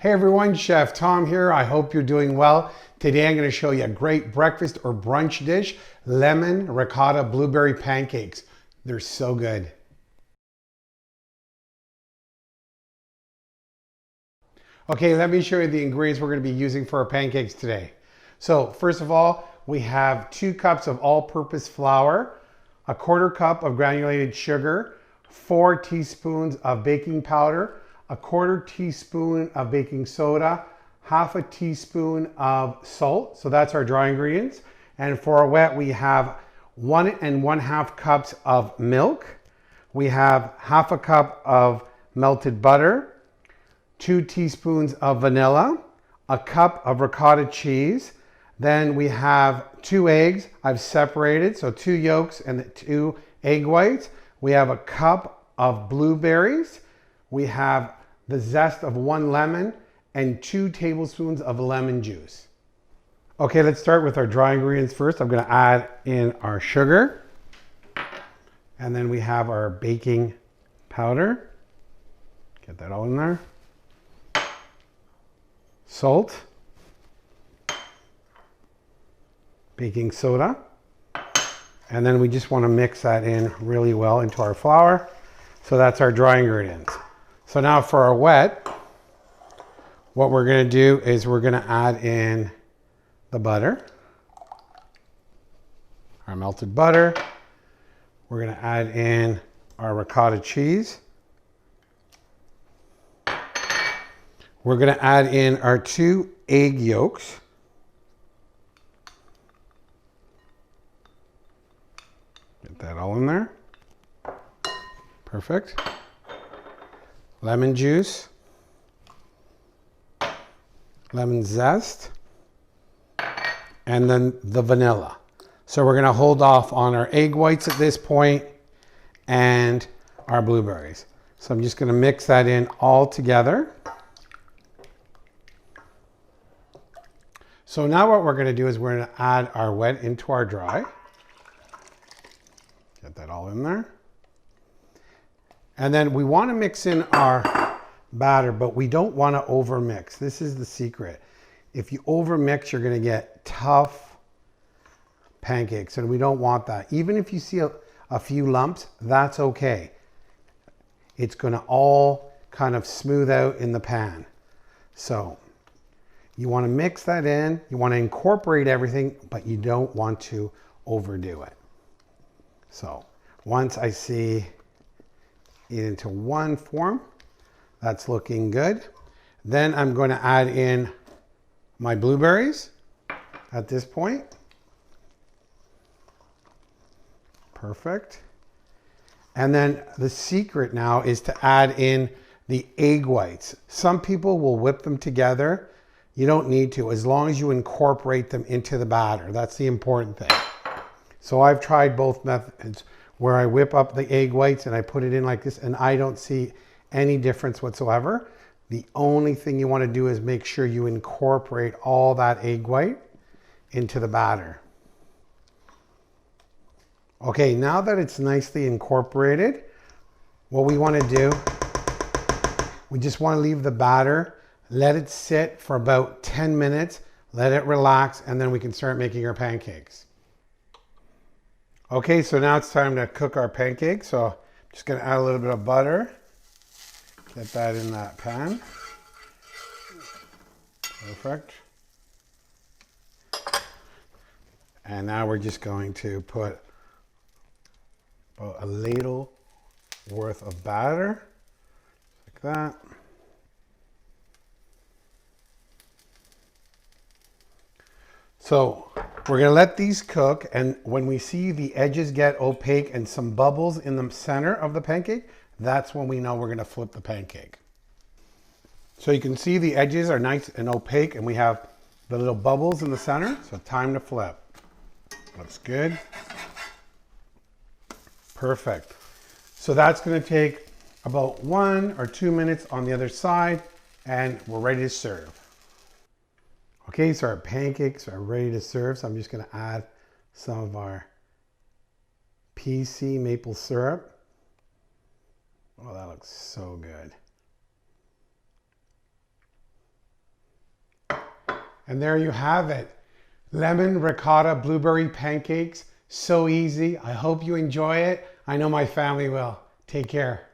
Hey everyone, Chef Tom here. I hope you're doing well. Today I'm going to show you a great breakfast or brunch dish, lemon ricotta blueberry pancakes. They're so good. Okay, let me show you the ingredients we're going to be using for our pancakes today. So first of all, we have 2 cups of all-purpose flour, a 1/4 cup of granulated sugar, 4 teaspoons of baking powder, a 1/4 teaspoon of baking soda, 1/2 teaspoon of salt. So that's our dry ingredients. And for our wet, we have 1 1/2 cups of milk. We have 1/2 cup of melted butter, 2 teaspoons of vanilla, a cup of ricotta cheese. Then we have 2 eggs I've separated, so 2 yolks and 2 egg whites. We have a cup of blueberries. We have the zest of 1 lemon and 2 tablespoons of lemon juice. Okay, let's start with our dry ingredients first. I'm going to add in our sugar. And then we have our baking powder. Get that all in there. Salt. Baking soda. And then we just want to mix that in really well into our flour. So that's our dry ingredients. So now for our wet, what we're going to do is we're going to add in the butter, our melted butter. We're going to add in our ricotta cheese. We're going to add in our 2 egg yolks. Get that all in there. Perfect. Lemon juice, lemon zest, and then the vanilla. So we're going to hold off on our egg whites at this point and our blueberries. So I'm just going to mix that in all together. So now what we're going to do is we're going to add our wet into our dry. Get that all in there. And then we want to mix in our batter, but we don't want to overmix. This is the secret. If you overmix, you're going to get tough pancakes, and we don't want that. Even if you see a few lumps, that's okay. It's going to all kind of smooth out in the pan. So you want to mix that in. You want to incorporate everything, but you don't want to overdo it. So once I see it into one form, that's looking good. Then I'm going to add in my blueberries at this point. Perfect. And then the secret now is to add in the egg whites. Some people will whip them together. You don't need to, as long as you incorporate them into the batter. That's the important thing. So I've tried both methods, where I whip up the egg whites and I put it in like this, and I don't see any difference whatsoever. The only thing you want to do is make sure you incorporate all that egg white into the batter. Okay, now that it's nicely incorporated, what we want to do, we just want to leave the batter, let it sit for about 10 minutes, let it relax, and then we can start making our pancakes. Okay, so now it's time to cook our pancakes. So I'm just going to add a little bit of butter. Get that in that pan. Perfect. And now we're just going to put about a ladle worth of batter, like that. So we're going to let these cook, and when we see the edges get opaque and some bubbles in the center of the pancake, that's when we know we're going to flip the pancake. So you can see the edges are nice and opaque, and we have the little bubbles in the center, so time to flip. Looks good. Perfect. So that's going to take about 1 or 2 minutes on the other side, and we're ready to serve. Okay, so our pancakes are ready to serve. So I'm just going to add some of our PC maple syrup. Oh, that looks so good. And there you have it. Lemon ricotta blueberry pancakes. So easy. I hope you enjoy it. I know my family will. Take care.